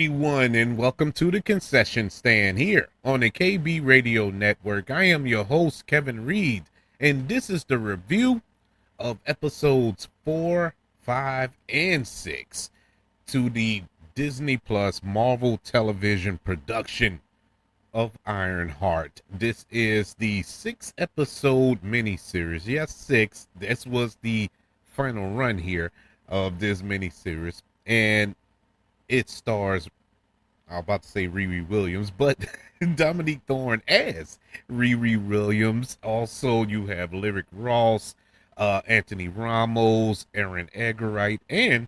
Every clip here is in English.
everyone, and welcome to the concession stand here on the KB Radio Network. I am your host, Kevin Reed, and this is the review of episodes 4, 5, and 6 to the Disney Plus Marvel television production of Ironheart. This is the 6-episode miniseries. Yes, 6. This was the final run here of this miniseries, and it stars, I'm about to say Riri Williams, but Dominique Thorne as Riri Williams. Also, you have Lyric Ross, Anthony Ramos, Aaron Ehrenreich, and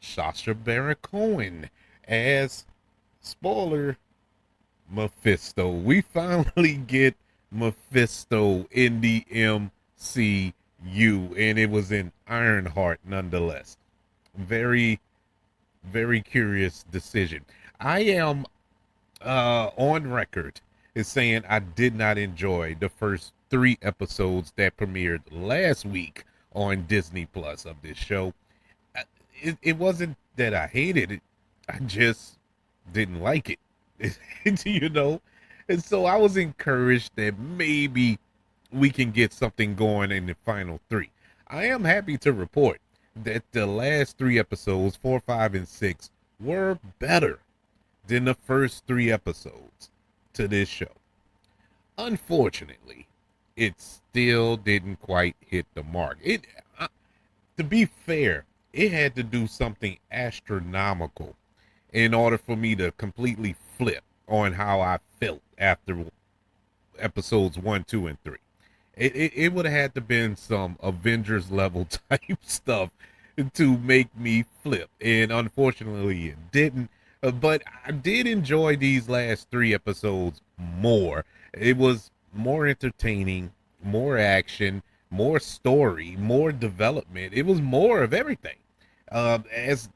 Sacha Baron Cohen as, spoiler, Mephisto. We finally get Mephisto in the MCU, and it was in Ironheart nonetheless. Very curious decision. I am on record as saying I did not enjoy the first 3 episodes that premiered last week on Disney Plus of this show. It wasn't that I hated it, I just didn't like it. And so I was encouraged that maybe we can get something going in the final 3. I am happy to report that the last 3 episodes, 4, 5, and 6, were better than the first 3 episodes to this show. Unfortunately, it still didn't quite hit the mark. To be fair, it had to do something astronomical in order for me to completely flip on how I felt after episodes 1, 2, and 3. It would have had to been some Avengers level type stuff to make me flip, and unfortunately it didn't. But I did enjoy these last 3 episodes more. It was more entertaining, more action, more story, more development. It was more of everything, as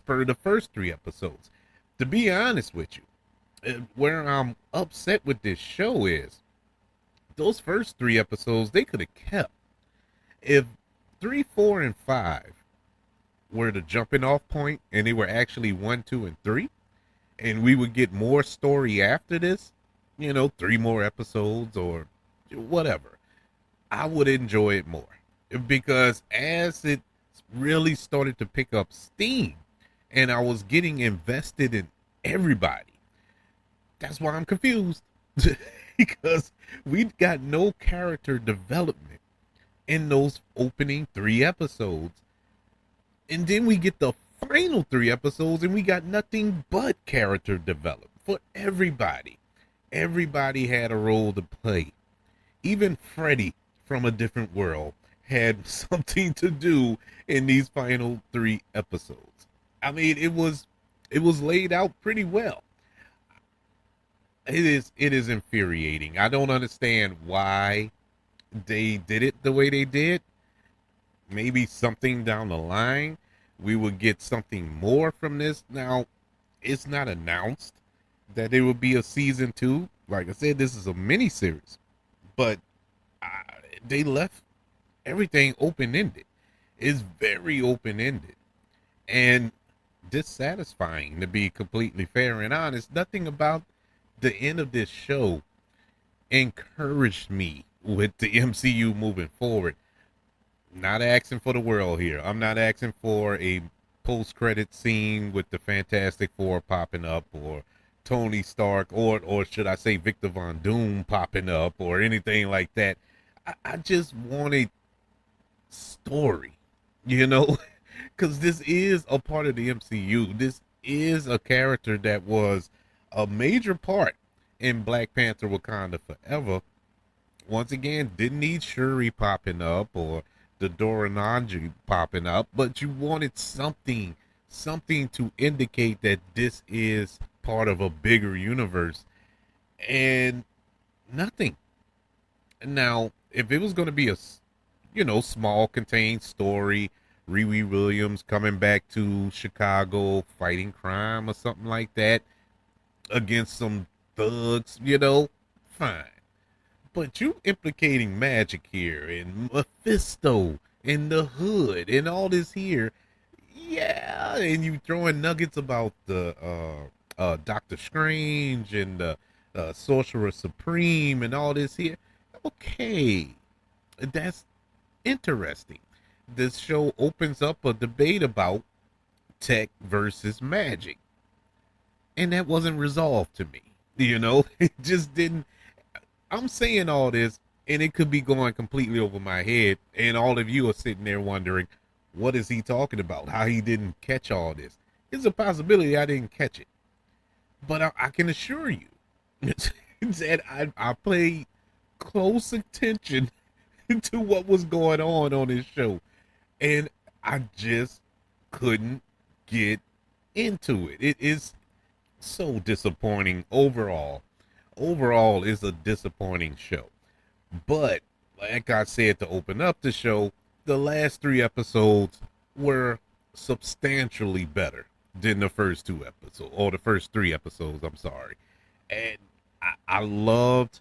per the first 3 episodes. To be honest with you, where I'm upset with this show is those first 3 episodes they could have kept. If 3, 4, and 5 were the jumping off point and they were actually 1, 2, and 3, and we would get more story after this, 3 more episodes or whatever, I would enjoy it more. Because as it really started to pick up steam and I was getting invested in everybody, that's why I'm confused. Because we've got no character development in those opening 3 episodes. And then we get the final 3 episodes and we got nothing but character development for everybody. Everybody had a role to play. Even Freddy from a different world had something to do in these final 3 episodes. I mean, it was laid out pretty well. It is infuriating. I don't understand why they did it the way they did. Maybe something down the line we would get something more from this. Now, it's not announced that there will be a season 2. Like I said, this is a mini series, but they left everything open-ended. It's very open-ended and dissatisfying, to be completely fair and honest. Nothing about the end of this show encouraged me with the MCU moving forward. Not asking for the world here. I'm not asking for a post-credit scene with the Fantastic Four popping up, or Tony Stark, or should I say Victor Von Doom popping up, or anything like that. I just wanted story, because this is a part of the MCU. This is a character that was a major part in Black Panther Wakanda Forever. Once again, didn't need Shuri popping up or the Dorananji popping up, but you wanted something to indicate that this is part of a bigger universe, and nothing. Now, if it was going to be a small contained story, Riri Williams coming back to Chicago fighting crime or something like that against some thugs, fine. But you implicating magic here and Mephisto in the hood and all this here, Yeah, and you throwing nuggets about the Doctor Strange and the Sorcerer Supreme and all this here. Okay, that's interesting. This show opens up a debate about tech versus magic, and that wasn't resolved to me. You know, it just didn't. I'm saying all this, and it could be going completely over my head, and all of you are sitting there wondering, what is he talking about? How he didn't catch all this? It's a possibility I didn't catch it, but I can assure you that I paid close attention to what was going on this show, and I just couldn't get into it. It is so disappointing overall. Overall, it's a disappointing show. But like I said to open up the show, the last 3 episodes were substantially better than the first 2 episodes, or the first 3 episodes. I'm sorry, and I loved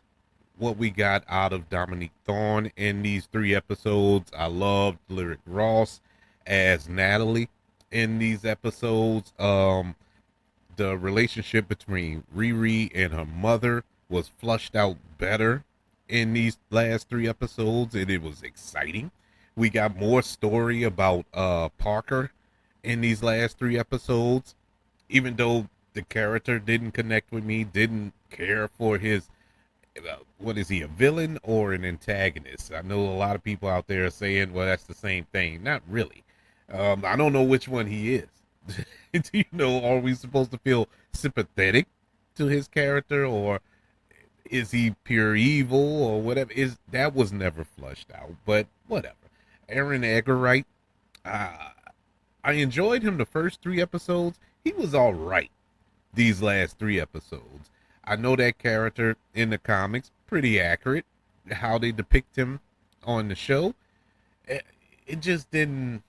what we got out of Dominique Thorne in these 3 episodes. I loved Lyric Ross as Natalie in these episodes. The relationship between Riri and her mother was flushed out better in these last 3 episodes, and it was exciting. We got more story about Parker in these last 3 episodes, even though the character didn't connect with me, didn't care for his what is he, a villain or an antagonist? I know a lot of people out there are saying, well, that's the same thing. Not really. I don't know which one he is. You know, are we supposed to feel sympathetic to his character, or is he pure evil, or whatever? Is that was never flushed out, but whatever. Aaron Ehrenreich, uh, I enjoyed him the first 3 episodes. He was all right these last 3 episodes. I know that character in the comics pretty accurate. How they depict him on the show, it just didn't.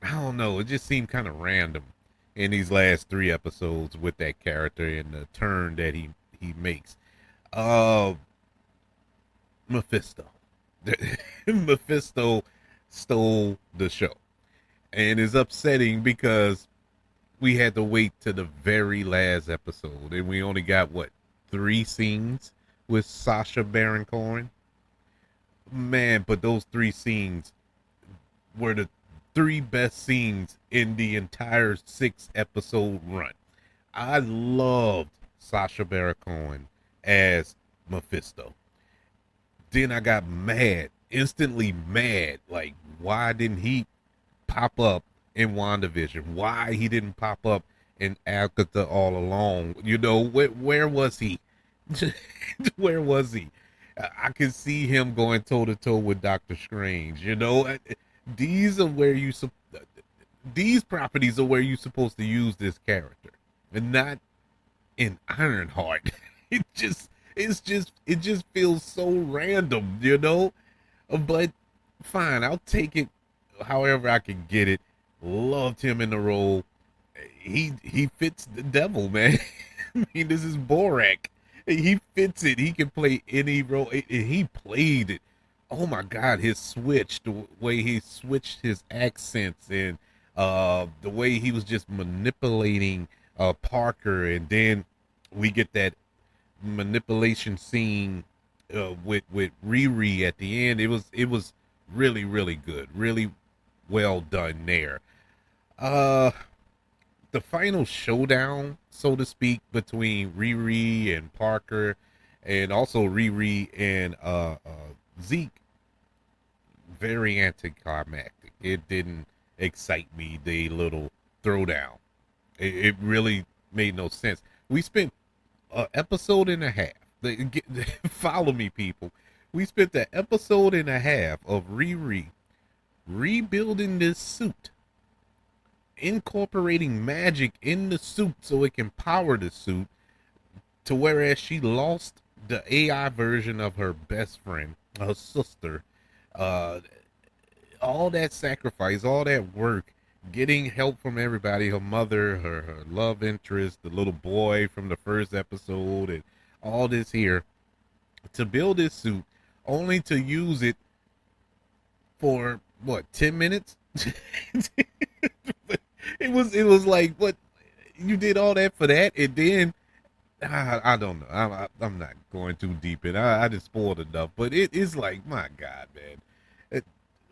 I don't know. It just seemed kind of random in these last 3 episodes with that character and the turn that he makes. Uh, Mephisto. Mephisto stole the show, and is upsetting because we had to wait to the very last episode, and we only got what 3 scenes with Sacha Baron Cohen. Man, but those 3 scenes were the 3 best scenes in the entire 6 episode run. I loved Sacha Baron Cohen as Mephisto. Then I got mad, instantly mad. Like, why didn't he pop up in WandaVision? Why he didn't pop up in Agatha all along? You know, where was he? Where was he? I could see him going toe to toe with Doctor Strange. You know, these are where you these properties are where you're supposed to use this character, and not in Ironheart. It just feels so random, you know. But fine, I'll take it however I can get it. Loved him in the role. He fits the devil, man. I mean, this is Borak. He fits it. He can play any role. He played it. Oh my God, his switch, the way he switched his accents, and the way he was just manipulating Parker, and then we get that manipulation scene with Riri at the end. It was really good, really well done there. Uh, the final showdown, so to speak, between Riri and Parker, and also Riri and Zeke, very anticlimactic. It didn't excite me. The little throwdown, it really made no sense. We spent an episode and a half. Follow me, people. We spent an episode and a half of Riri rebuilding this suit, incorporating magic in the suit so it can power the suit, to whereas she lost the AI version of her best friend, her sister. Uh, all that sacrifice, all that work, getting help from everybody, her mother, her love interest, the little boy from the first episode, and all this here to build this suit, only to use it for what, 10 minutes? It was like, what, you did all that for that, and then I don't know. I'm not going too deep in. I just spoiled enough, but it is like, my God, man, it,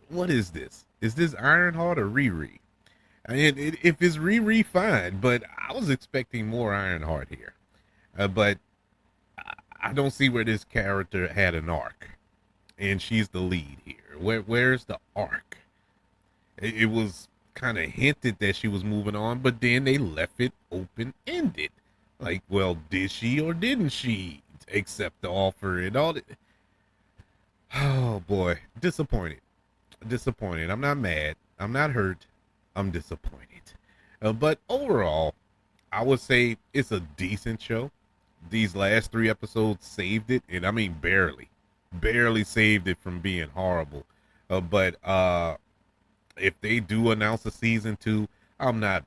what is this? Is this Ironheart or Riri? And if it's Riri, fine, but I was expecting more Ironheart here. But I don't see where this character had an arc, and she's the lead here. Where's the arc? It was kind of hinted that she was moving on, but then they left it open ended. Like, well, did she or didn't she accept the offer and all that? Oh boy, disappointed. Disappointed. I'm not mad. I'm not hurt. I'm disappointed. But overall, I would say it's a decent show. These last 3 episodes saved it, and I mean barely saved it from being horrible. But if they do announce a season 2, I'm not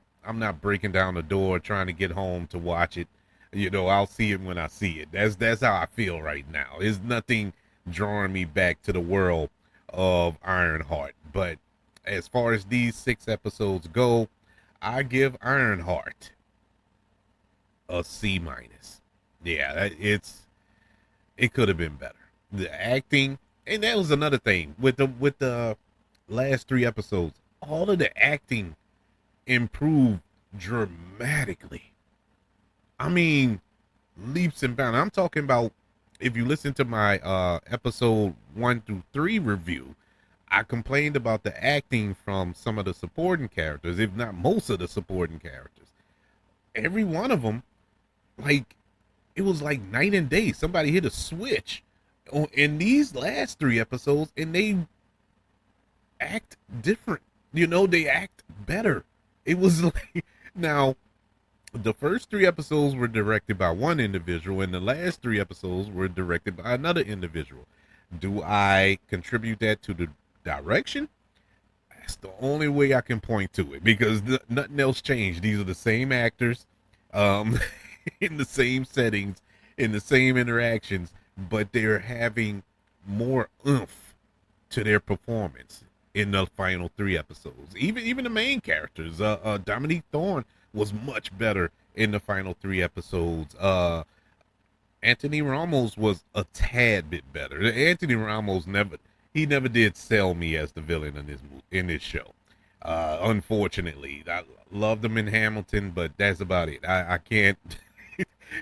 breaking down the door trying to get home to watch it. I'll see it when I see it. That's how I feel right now. There's nothing drawing me back to the world of Ironheart. But as far as these 6 episodes go, I give Ironheart a C minus. Yeah, it could have been better. The acting, and that was another thing with the last 3 episodes. All of the acting improved dramatically. I mean, leaps and bounds. I'm talking about, if you listen to my episode 1 through 3 review, I complained about the acting from some of the supporting characters, if not most of the supporting characters. Every one of them, like, it was like night and day. Somebody hit a switch in these last 3 episodes, and they act different. They act better. It was like, now, the first 3 episodes were directed by one individual, and the last 3 episodes were directed by another individual. Do I contribute that to the direction? That's the only way I can point to it, because nothing else changed. These are the same actors, in the same settings, in the same interactions, but they're having more oomph to their performance in the final 3 episodes. Even the main characters, Dominique Thorne was much better in the final 3 episodes. Anthony Ramos was a tad bit better. Anthony Ramos never did sell me as the villain in this show. Unfortunately, I loved him in Hamilton, but that's about it. I can't.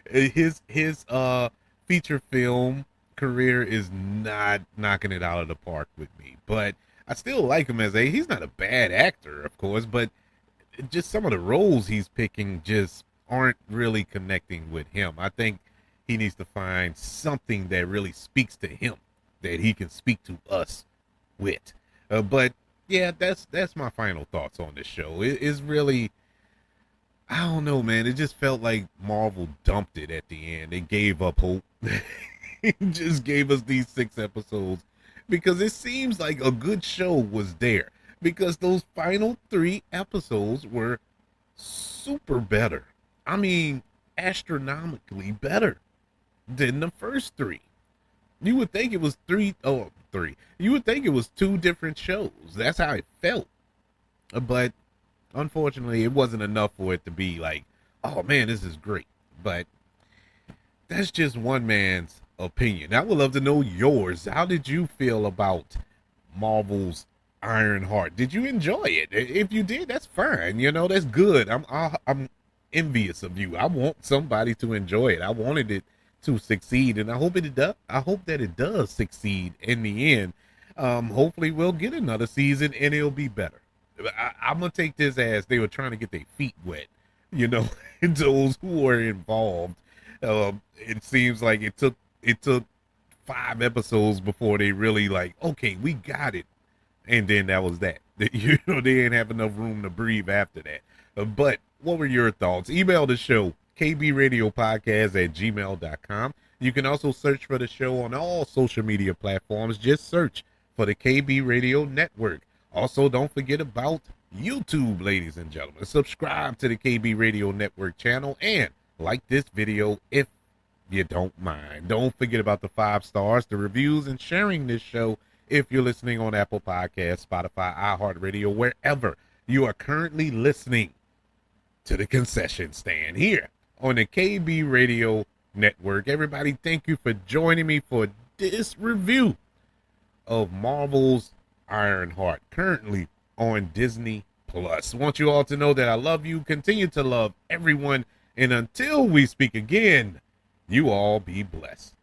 his feature film career is not knocking it out of the park with me, but I still like him he's not a bad actor, of course, but just some of the roles he's picking just aren't really connecting with him. I think he needs to find something that really speaks to him, that he can speak to us with. But yeah, that's my final thoughts on this show. It's really, I don't know, man. It just felt like Marvel dumped it at the end. They gave up hope. It just gave us these 6 episodes because it seems like a good show was there, because those final 3 episodes were super better. I mean, astronomically better than the first 3. You would think it was 3. You would think it was 2 different shows. That's how it felt. But unfortunately, it wasn't enough for it to be like, oh man, this is great. But that's just one man's opinion. I would love to know yours. How did you feel about Marvel's Ironheart? Did you enjoy it? If you did, that's fine. That's good. I'm envious of you. I want somebody to enjoy it. I wanted it to succeed, and I hope it does. I hope that it does succeed in the end. Hopefully, we'll get another season, and it'll be better. I'm gonna take this as they were trying to get their feet wet. Those who were involved. It seems like it took 5 episodes before they really like, okay, we got it. And then that was that. They didn't have enough room to breathe after that. But what were your thoughts? Email the show, kbradiopodcast@gmail.com. You can also search for the show on all social media platforms. Just search for the KB Radio Network. Also, don't forget about YouTube, ladies and gentlemen. Subscribe to the KB Radio Network channel and like this video if you don't mind. Don't forget about the 5 stars, the reviews, and sharing this show if you're listening on Apple Podcasts, Spotify, iHeartRadio, wherever You are currently listening to the concession stand here on the KB Radio Network. Everybody, thank you for joining me for this review of Marvel's Ironheart, currently on Disney Plus. I want you all to know that I love you, continue to love everyone, and until we speak again, you all be blessed.